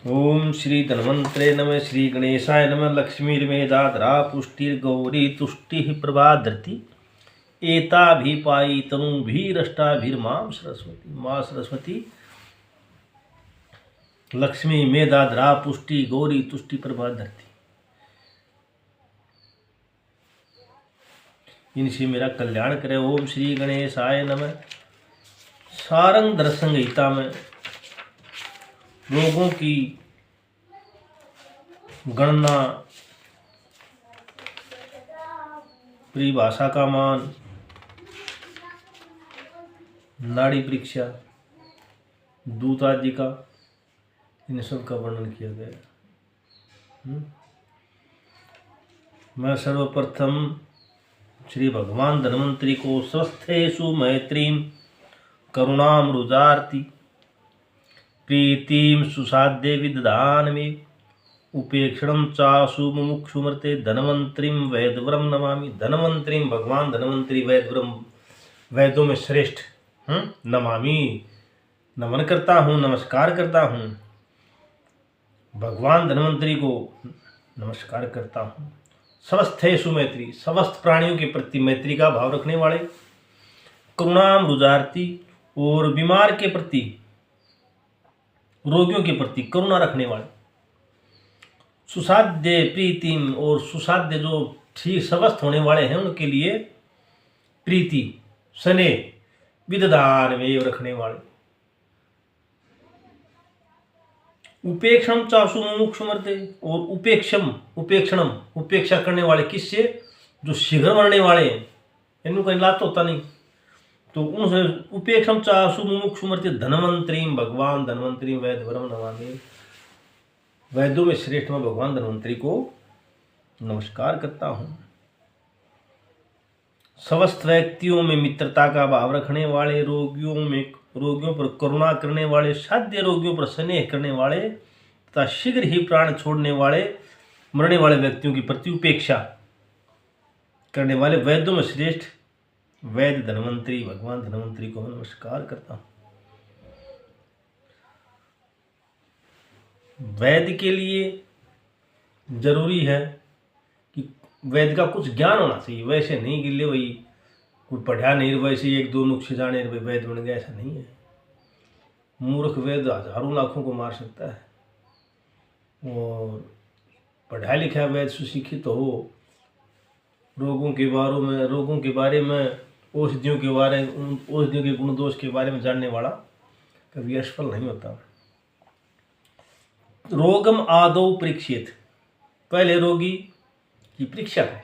ओम श्री धन्वंतरे नमः। श्री गणेशाय नमः। लक्ष्मीर्मेधाधरा पुष्टिर्गौरी तुष्टिः प्रभा धरती एताभिपायी तनुभिरष्टाभिर्मां सरस्वती। माँ सरस्वती लक्ष्मी मेधाधरा पुष्टि गौरी तुष्टि प्रभा धरती, इनसे मेरा कल्याण करे। ओम श्री गणेशाय नमः। सारंग दर्शन गीता में रोगों की गणना, परिभाषा का मान, नाड़ी परीक्षा, दूत आदि का, इन सब का वर्णन किया गया। मैं सर्वप्रथम श्री भगवान धन्वंतरी को स्वस्थेषु मैत्रीम करुणामृजार्ति प्रीतिम सुसाध्य विदधानमे उपेक्षणम चाशु मुमुक्षुमर्ते धन्वंतरीम वैदवरम नमामि। धन्वंतरीम भगवान धन्वंतरी वैदवरम, वैदों में श्रेष्ठ नमामि, नमन करता हूँ, नमस्कार करता हूँ। भगवान धन्वंतरी को नमस्कार करता हूँ। स्वस्थेषु मैत्री, समस्त प्राणियों के प्रति मैत्री का भाव रखने वाले, करुणामृजार्ति और बीमार के प्रति, रोगियों के प्रति करुणा रखने वाले, सुसाध्य प्रीतिम और सुसाध्य जो ठीक स्वस्थ होने वाले हैं उनके लिए प्रीति स्नेह विदधान में रखने वाले, उपेक्षम चाशु मुमुक्षुमर्ते और उपेक्षणम उपेक्षा करने वाले, किससे? जो शीघ्र मरने वाले हैं, इनको कहीं लाभ तो होता नहीं, तो उनसे उपेक्षम चाशु मुमुक्षुमर्ते धन्वंतरीम भगवान धन्वंतरी वैदवरम नमामि। वैद्यों में श्रेष्ठ में भगवान धन्वंतरी को नमस्कार करता हूँ। समस्त व्यक्तियों में मित्रता का भाव रखने वाले, रोगियों पर करुणा करने वाले, साध्य रोगियों पर स्नेह करने वाले तथा शीघ्र ही प्राण छोड़ने वाले, मरने वाले व्यक्तियों की प्रति उपेक्षा करने वाले वैद्यों में श्रेष्ठ वैद्य धन्वंतरी भगवान धन्वंतरी को मैं नमस्कार करता हूँ। वैद्य के लिए जरूरी है कि वैद्य का कुछ ज्ञान होना चाहिए। वैसे नहीं गिले वही कोई पढ़ा नहीं, वैसे एक दो नुस्खे जाने वैद्य बन गया, ऐसा नहीं है। मूर्ख वैद्य हजारों लाखों को मार सकता है, और पढ़ा लिखा वैद्य सुशिक्षित हो, रोगों के बारे में औषधियों के गुण दोष के बारे में जानने वाला कभी असफल नहीं होता। रोगम आदौ परीक्षित, पहले रोगी की परीक्षा करें।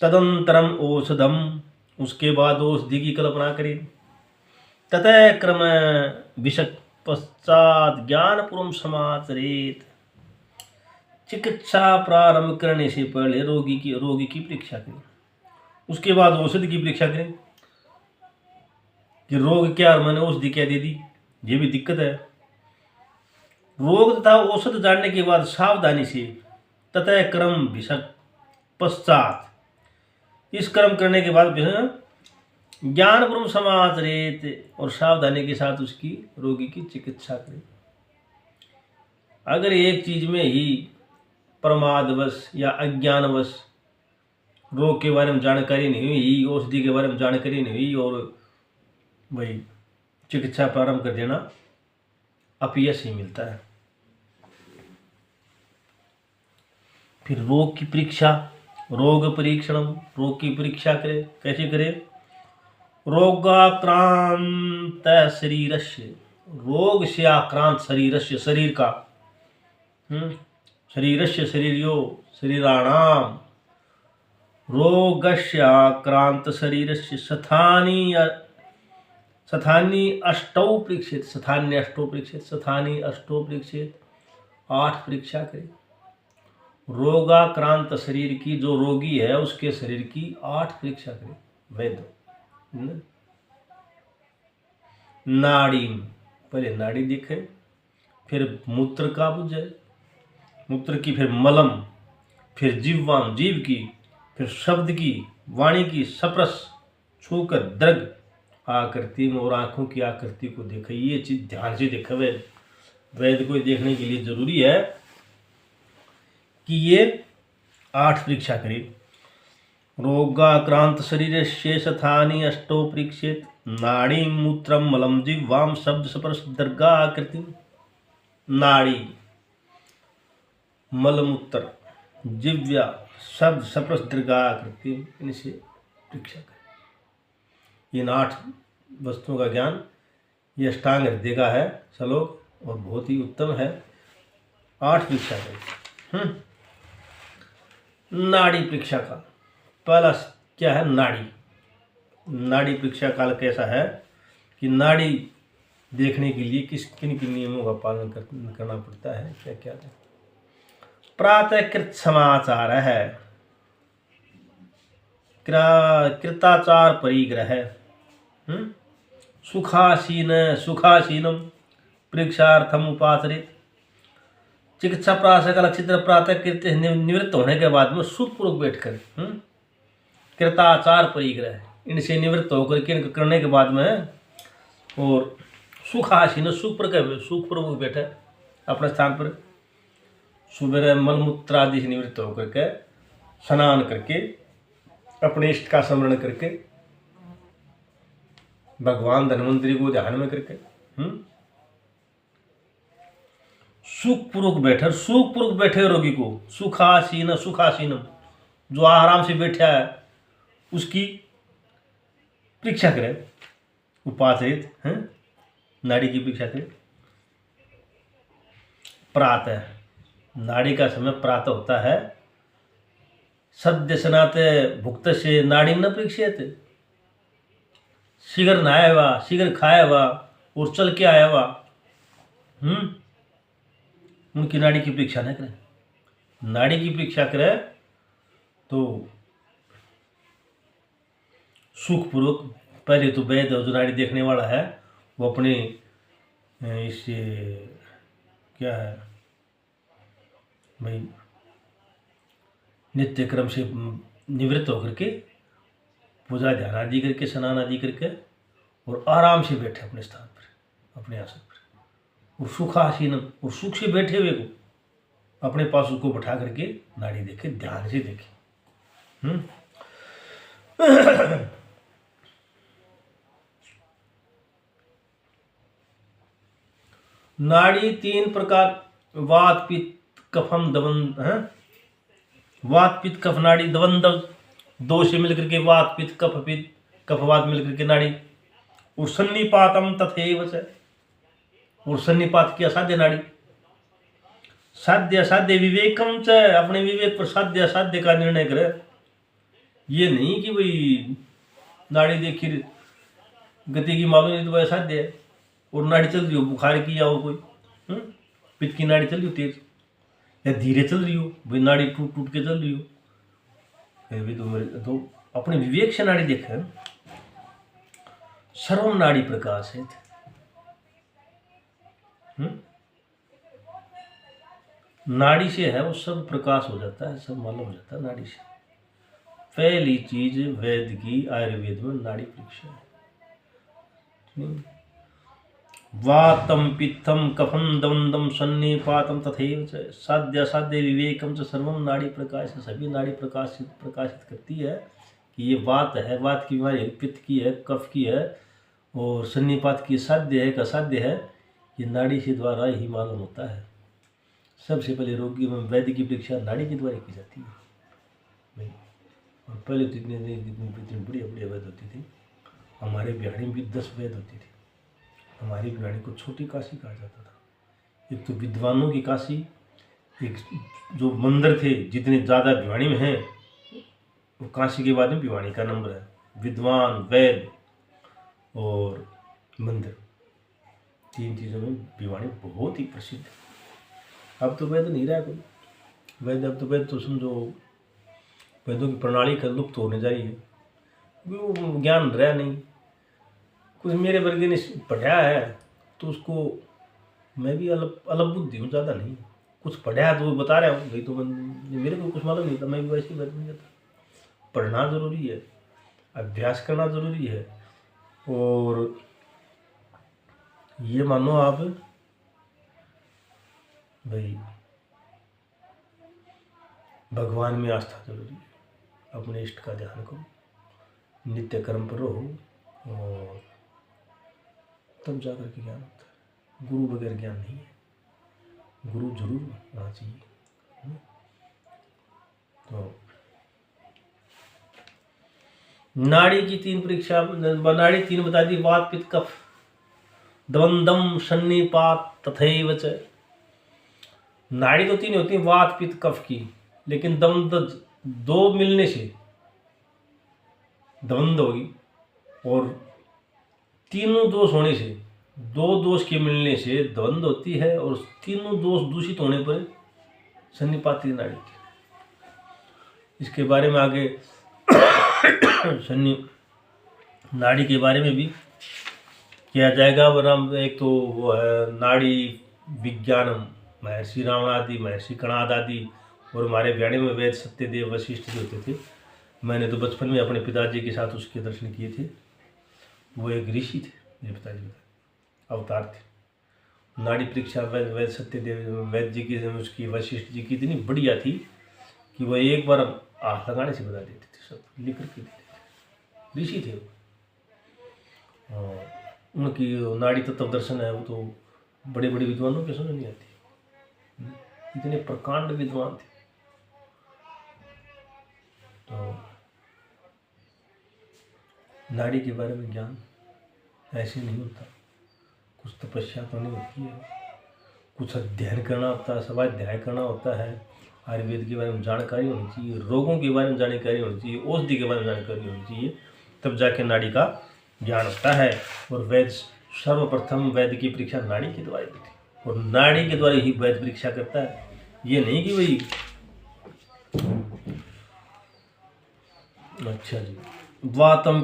तदंतरम औषधम, उसके बाद औषधि की कल्पना करें। ततः क्रम विषक पश्चात ज्ञानपूर्वम समाचरेत, चिकित्सा प्रारंभ करने से पहले रोगी की परीक्षा करें। उसके बाद औषधि की परीक्षा करें कि रोग क्या और मैंने औषधि क्या दे दी, ये भी दिक्कत है। रोग तथा औषध जानने के बाद सावधानी से ततः क्रम विषक पश्चात, इस कर्म करने के बाद ज्ञानपूर्वक समाचरेत, और सावधानी के साथ उसकी रोगी की चिकित्सा करें। अगर एक चीज में ही प्रमादवश या अज्ञानवश रोग के बारे में जानकारी नहीं हुई, औषधि के बारे में जानकारी नहीं हुई, और भाई चिकित्सा प्रारंभ कर देना, अपयश ही मिलता है। फिर रोग की परीक्षा, रोग परीक्षण, रोग की परीक्षा करे। कैसे करे? रोगाक्रांत शरीरस्य, रोग से आक्रांत शरीरस्य, शरीर का, शरीरस्य शरीर्यो शरीराणाम, रोगस्य आक्रांत शरीरस्य स्थानी अष्टौ परीक्षित, स्थान्य अष्टौ परीक्षित, स्थानी अष्टौ परीक्षित, 8 परीक्षा करें। रोगाक्रांत शरीर की, जो रोगी है उसके शरीर की 8 परीक्षा करें वैद्य। नाड़ी, पहले नाड़ी देखे, फिर मूत्र का बुझे, मूत्र की, फिर मलम, फिर जीव की, फिर शब्द की, वाणी की, सप्रस छूकर दृग आकृति में, और आंखों की आकृति को देखे। ये चीज ध्यान से देखे, वैद्य को देखने के लिए जरूरी है कि ये 8 परीक्षा करे। रोगाक्रांत शरीर शेषथानी अष्टो परीक्षित नाड़ी मूत्रम मलम जिह्वाम शब्द स्पर्श दर्गाकृति। नाड़ी, मलमूत्र, जिव्या, शब्द स्पर्श दीर्घाकृति, इनसे परीक्षा करें। इन 8 वस्तुओं का ज्ञान ये अष्टांग हृदय का है श्लोक और बहुत ही उत्तम है। 8 परीक्षा करें। नाड़ी परीक्षा काल पहला क्या है? नाड़ी। नाड़ी परीक्षा काल कैसा है कि नाड़ी देखने के लिए किन किन नियमों का पालन करना पड़ता है, क्या क्या है। प्रातःकृत समाचार है, कृताचार परिग्रह, सुखासीनम परीक्षार्थम उपाचरित। चिकित्सा प्राशक लक्षित प्रातःकृत निवृत्त होने के बाद में सुखपूर्वक बैठकर कृताचार परिग्रह, इनसे निवृत्त होकर के इनको करने के बाद में और सुखासीन सुखपूर्वक बैठे अपने स्थान पर। सुबह मलमूत्र आदि से निवृत्त होकर के स्नान करके अपने इष्ट का स्मरण करके भगवान धन्वंतरी को ध्यान में करके सुखपूर्वक बैठे रोगी को सुखासीनम, जो आराम से बैठा है उसकी परीक्षा करें। उपाचरित नाड़ी की परीक्षा करें। प्रातः, नाड़ी का समय प्रातः होता है। सद्य स्नाते भुक्त से नाड़ी न परीक्षित। शीघ्र नहाया हुआ, शीघ्र खाया हुआ और चल के आया हुआ उनकी नाड़ी की परीक्षा न करें। नाड़ी की परीक्षा करें तो सुखपूर्वक पहले तो वैद्य जो नाड़ी देखने वाला है वो अपने इससे क्या है भाई नित्य क्रम से निवृत्त होकर के पूजा ध्यान आदि करके स्नान आदि करके और आराम से बैठे अपने स्थान पर, अपने आसन पर, और सुखासीनम, और सुख से बैठे हुए को अपने पास उसको बैठा करके नाड़ी देखे, ध्यान से देखे। नाड़ी 3 प्रकार, वात पित्त कफम दवंद है। वात पित्त कफ नाड़ी दवंदव, 2 से मिलकर के वात पित्त कफ वात मिलकर के नाड़ी। और सन्निपातम तथैव च, और सन्निपात की असाध्य नाड़ी। साध्य असाध्य विवेकम च, अपने विवेक पर साध्य असाध्य का निर्णय करे। ये नहीं कि भाई नाड़ी देखी गति की मालूम नहीं तो वह असाध्य है और नाड़ी चल रही हो बुखार की या हो कोई पित्त की नाड़ी चल रही हो तेज या धीरे चल रही हो, भाई नाड़ी टूट टूट के चल रही हो, भी तो अपने विवेक से नाड़ी देखे। सर्वम नाड़ी प्रकाशित, नाड़ी से है वो सब प्रकाश हो जाता है, सब मालूम हो जाता है नाड़ी से। पहली चीज वैद्य की आयुर्वेद में नाड़ी परीक्षा है। वातम पित्तम कफम दवंदम सन्निपातम तथैव च, साध्य असाध्य विवेकम च सर्वम नाड़ी प्रकाश। सभी नाड़ी प्रकाशित करती है कि ये वात है, वात की बीमारी है, पित्त की है, कफ की है और सन्निपात की साध्य है कि असाध्य है, ये नाड़ी से द्वारा ही मालूम होता है। सबसे पहले रोगी में वैद्य की परीक्षा नाड़ी के द्वारा की जाती है। और पहले तो इतनी बढ़िया वैद्य होती थी। हमारे बिहाड़ी में भी 10 वैद्य होती थी। हमारी बिहाड़ी को छोटी काशी कहा जाता था। एक तो विद्वानों की काशी, एक जो मंदिर थे जितने ज़्यादा भिवाड़ी में हैं वो काशी के बाद में भिवाड़ी का नंबर है। विद्वान, वैद्य और मंदिर, 3 चीज़ों में भिवाड़ी बहुत ही प्रसिद्ध है। अब तो वैद्य नहीं रहा कोई वैद्य, अब तो वैद्य तो समझो वैद्यों की प्रणाली का लुप्त होने जा रही है, वो ज्ञान रहा नहीं। कुछ मेरे वर्ग ने पढ़ा है तो उसको मैं भी अलग बुद्धि हूँ, ज़्यादा नहीं। कुछ पढ़ा है तो वो बता रहा हूँ भाई, तो मेरे को कुछ मालूम नहीं था, मैं भी वैसे ही वैद्य नहीं जाता। पढ़ना ज़रूरी है, अभ्यास करना ज़रूरी है। और ये मानो आप भाई भगवान में आस्था जरूरी है, अपने इष्ट का ध्यान करो, नित्य कर्म पर रहो और तब जाकर के ज्ञान होता है। गुरु बगैर ज्ञान नहीं है, गुरु जरूर होना चाहिए। तो नाड़ी की 3 परीक्षा, नाड़ी 3 बता दी, वात पित्त कफ, द्वंद्वम सन्निपात तथैव च। नाड़ी तो 3 होती है वात पित्त कफ की, लेकिन द्वंद्व 2 मिलने से द्वंद्व होगी, और तीनों दोष होने से, 2 दोष के मिलने से द्वंद्व होती है, और तीनों दोष दूषित होने पर सन्निपाती नाड़ी की। इसके बारे में आगे सन्नि नाड़ी के बारे में भी किया जाएगा। वरना एक तो वो है नाड़ी विज्ञानम, महर्षि रावणादि, महर्षि कणाद आदि, और हमारे ब्याणे में वेद सत्यदेव वशिष्ठ जो होते थे। मैंने तो बचपन में अपने पिताजी के साथ उसके दर्शन किए थे। वो एक ऋषि थे मेरे पिताजी, अवतार थे। नाड़ी परीक्षा वेद सत्यदेव वैद्य जी की, उसकी वशिष्ठ जी की इतनी बढ़िया थी कि वह एक बार हाथ लगाने से बता देते थे, सब लिख करके देते थे। ऋषि थे वो, और उनकी नाड़ी तत्व दर्शन है, वो तो बड़े बड़े विद्वानों के समझ नहीं आती, इतने प्रकांड विद्वान थे। तो नाड़ी के बारे में ज्ञान ऐसे नहीं होता, कुछ तपस्या करनी होती है, कुछ अध्ययन करना होता है, स्वाध्याय करना होता है, आयुर्वेद के बारे में जानकारी होनी चाहिए, रोगों के बारे में जानकारी होनी चाहिए, औषधि के बारे में जानकारी होनी चाहिए, तब जाके नाड़ी का ज्ञान होता है। और वैद्य सर्वप्रथम वैद्य की परीक्षा नाड़ी के द्वारा होती है, और नाड़ी के द्वारा ही वैद्य परीक्षा करता है। ये नहीं कि भाई अच्छा जी, वातम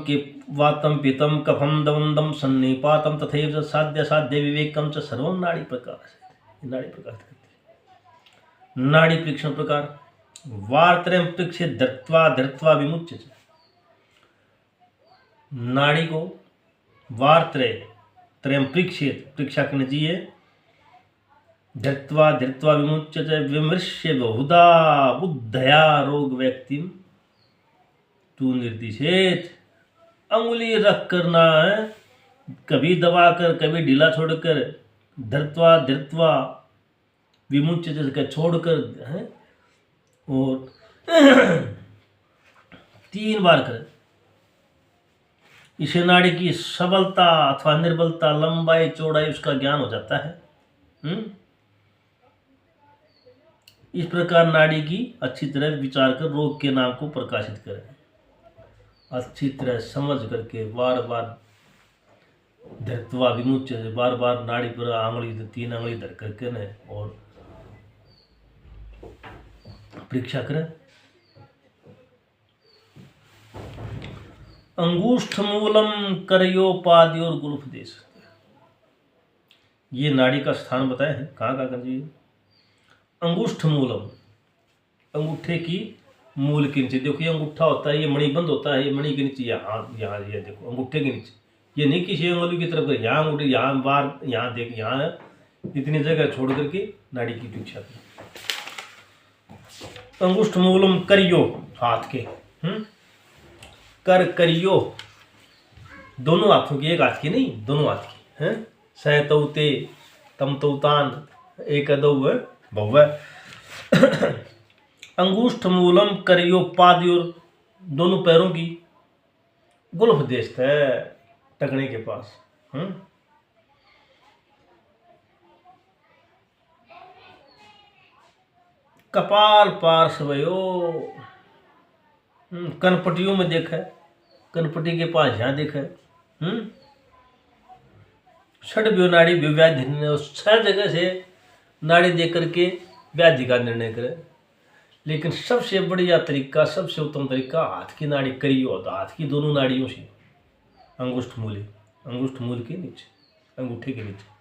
पितम कफम दवंदम सन्निपातम तथैव साध्य साध्य विवेकम च सर्वम नाड़ी प्रकाश। नाड़ी प्रकाश करती है। नाड़ी परीक्षण प्रकार, वारत्रयम परीक्षे धृत्वा धृत्वा विमुच्य। नाड़ी को वारत्रय त्रयम परीक्षित, परीक्षा करनी चाहिए, धृत्वा धृत्वा विमुच्य विमृश्य बहुधा बुद्धया रोग व्यक्ति तू निर्दिशेत। अंगुली रख करना है, कभी दबाकर कभी ढीला छोड़कर, धृत्वा धृत्वा विमुच्य जैसे छोड़कर है, और 3 बार कर। इसे नाड़ी की सबलता अथवा निर्बलता, लंबाई चौड़ाई उसका ज्ञान हो जाता है। इस प्रकार नाड़ी की अच्छी तरह विचार कर रोग के नाम को प्रकाशित करें, अच्छी तरह समझ करके बार बार धृत्वा विमुच्य, बार बार नाड़ी पर आंगली 3 आंगली धर करके न और परीक्षा करें। अंगुष्ठ मूलम करयोपादि और गुल्फदेश, ये नाड़ी का स्थान बताया है, कहाँ कहाँ कर दीजिए। अंगुष्ठ मूलम, अंगूठे की मूल के नीचे, देखो ये अंगूठा होता है, ये मणिबंध होता है, ये मणि के नीचे यहाँ यहाँ ये देखो अंगूठे के नीचे, ये नहीं किसी अंगुली की तरफ, यहाँ अंगूठे यहाँ बार यहाँ देख यहाँ इतनी जगह छोड़ करके नाड़ी की परीक्षा करें। अंगुष्ठ मूलम करियो, हाथ के कर करियो, दोनों हाथों की, एक हाथ की नहीं, दोनों हाथ की हैं। सहतौते तम तौतान एक अदौ भव। अंगुष्ठ मूलम करियो पादयोर, दोनों पैरों की, गुल्फ देश है टखने के पास। कपाल पार्श्वयो, कनपटियों में देखा है, कनपटी के पास यहाँ देखा है। षड्व्यो नाड़ी व्याधि, 6 जगह से नाड़ी देख करके व्याधि का निर्णय करे। लेकिन सबसे बढ़िया तरीका, सबसे उत्तम तरीका हाथ की नाड़ी करियो होता, हाथ की दोनों नाड़ियों से, अंगुष्ठ मूल, अंगुष्ठ मूल के नीचे, अंगूठे के नीचे।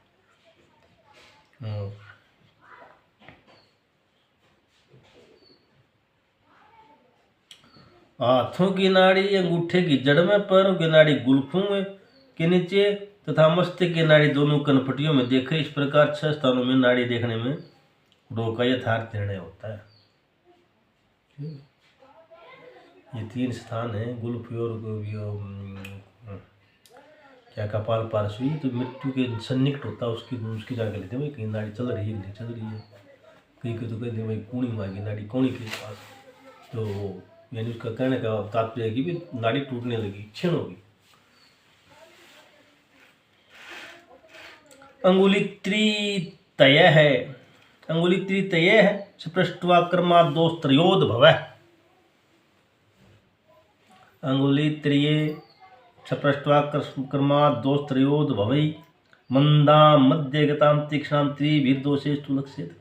हाथों की नाड़ी अंगूठे की जड़ में, पैरों की नाड़ी गुल्फों में के नीचे तथा मस्तक की नाड़ी दोनों कनपटियों में देखे। इस प्रकार 6 स्थानों में नाड़ी देखने में रोग का यथार्थ निर्णय होता है। ये 3 स्थान है, गुल्फी और क्या कपाल पार्श्वी, तो मृत्यु के सन्निकट होता है उसकी जाकर लेते हैं भाई कहीं नाड़ी चल रही है नहीं चल रही है। कहीं को तो कहते हैं भाई कूणी मांगी नाड़ी कौड़ी के पास, तो यानी उसका कहने का तात्पर्य है कि भी नाड़ी टूटने लगी, क्षीण होगी। अंगुली त्रितय है, अंगुली त्रितय है, स्पृष्ट्वा कर्मा दोष त्रयोद भव। अंगुली त्रिये सपृष्ट्वा कर्मा दोष त्रयोद भवै मंदाम मध्य गताम तीक्ष्णाम त्रिभिर्दोषेस्तु लक्ष्येत।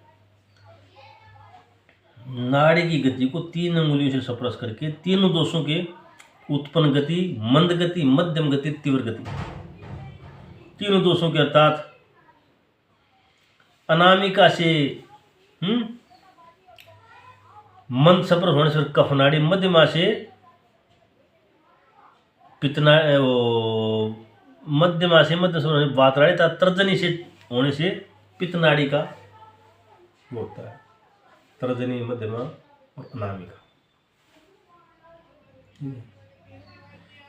नाड़ी की गति को 3 अंगुलियों से सप्रश करके तीनों दोषों के उत्पन्न गति, मंद गति, मध्यम गति, तीव्र गति, तीनों दोषों के अर्थात अनामिका से मंद सप्रश होने से कफ नाड़ी, मध्यमा से पित्तना मध्यमा से मध्य सप्रश वात नाड़ी तथा तर्जनी से होने से पित्त नाड़ी का वो होता है, तर्जनी, मध्यमा और अनामिका,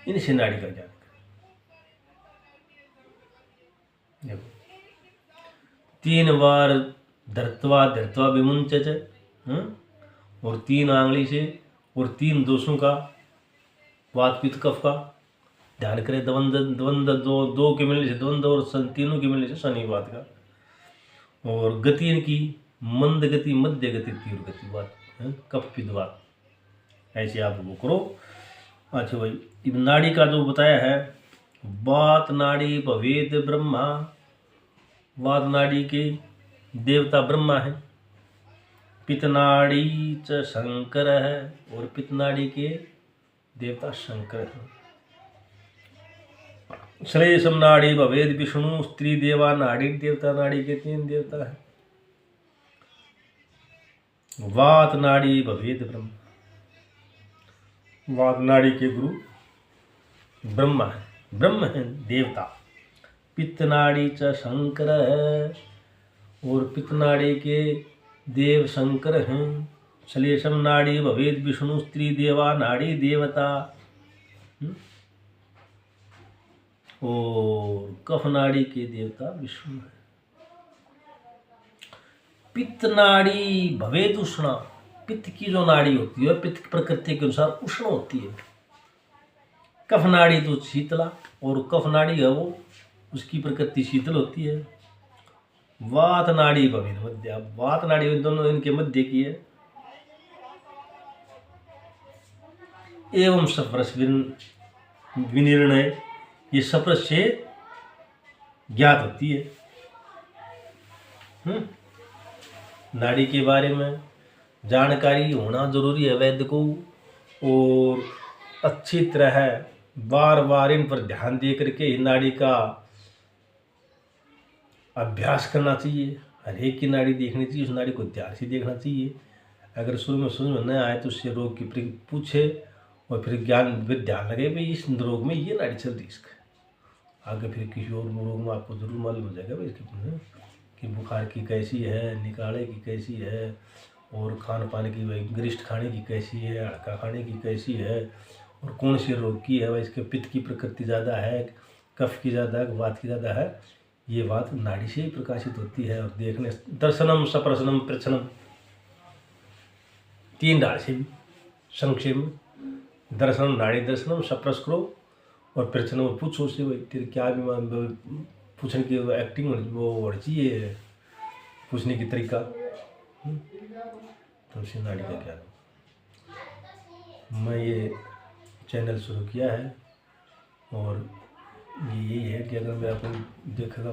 इनसे नाड़ी का ज्ञान। देखो 3 बार धरत्वा धरत्वा विमुंचच, और 3 आंगली से और 3 दोषों का वात पित्त कफ का ध्यान करें। द्वंद्व दो के मिलने से द्वंद्व और तीनों के मिलने से शनि वात का, और गति इनकी मंद गति, मध्य गति, तीव्र गति, वात कफ पित्त वात, ऐसे आप वो करो। अच्छा भाई, नाड़ी का जो बताया है, वात नाड़ी भवेद ब्रह्मा, वात नाड़ी के देवता ब्रह्मा है, पित्त नाड़ी च शंकर है, और पित्त नाड़ी के देवता शंकर है। श्लेषम नाड़ी भवेद विष्णु, स्त्री देवा नाड़ी देवता, नाड़ी के 3 देवता है। वात नाड़ी भवेद ब्रह्म, वात नाड़ी के गुरु ब्रह्मा है, ब्रह्म है देवता। पित्त नाड़ी च शंकर है, और पित्त नाड़ी के देव शंकर हैं। श्लेषम नाड़ी भवेद विष्णु, स्त्री देवा नाड़ी देवता, और कफ नाड़ी के देवता विष्णु है। पित्त नाड़ी भवेद उष्णा, पित्त की जो नाड़ी होती है पित्त की प्रकृति के अनुसार उष्ण होती है। कफ नाड़ी तो शीतला, और कफ नाड़ी है वो उसकी प्रकृति शीतल होती है। वात नाड़ी भवेद मध्य, वात नाड़ी दोनों इनके मध्य की है। एवं सप्रश विनिर्णय, ये सप्रश से ज्ञात होती है। नाड़ी के बारे में जानकारी होना जरूरी है वैद्य को, और अच्छी तरह बार बार इन पर ध्यान दे करके नाड़ी का अभ्यास करना चाहिए। हर एक की नाड़ी देखनी चाहिए, उस नाड़ी को ध्यान से देखना चाहिए। अगर शुरू में न आए तो उससे रोग की पूछे, और फिर ध्यान लगे भाई इस रोग में ये नाड़ी चल रही है इसका, आगे फिर किसी और रोग में आपको जरूर मालूम हो जाएगा भाई इसके कि बुखार की कैसी है, निकाले की कैसी है, और खान पान की भाई गरिष्ठ खाने की कैसी है, हल्का खाने की कैसी है, और कौन से रोग की है भाई, इसके पित्त की प्रकृति ज़्यादा है, कफ की ज़्यादा है, वात की ज़्यादा है। ये बात नाड़ी से ही प्रकाशित होती है। और देखने दर्शनम सप्रशनम प्रच्छनम, 3 ढाल से संक्षेप में, दर्शनम नाड़ी दर्शनम, सप्रश करो, और प्रच्छनम पूछो उससे भाई तेरे क्या भी पूछने की एक्टिंग वो होनी चाहिए, पूछने की तरीका, तो उससे नाड़ी का क्या। मैं ये चैनल शुरू किया है, और ये यही है कि अगर मेरा कोई देखेगा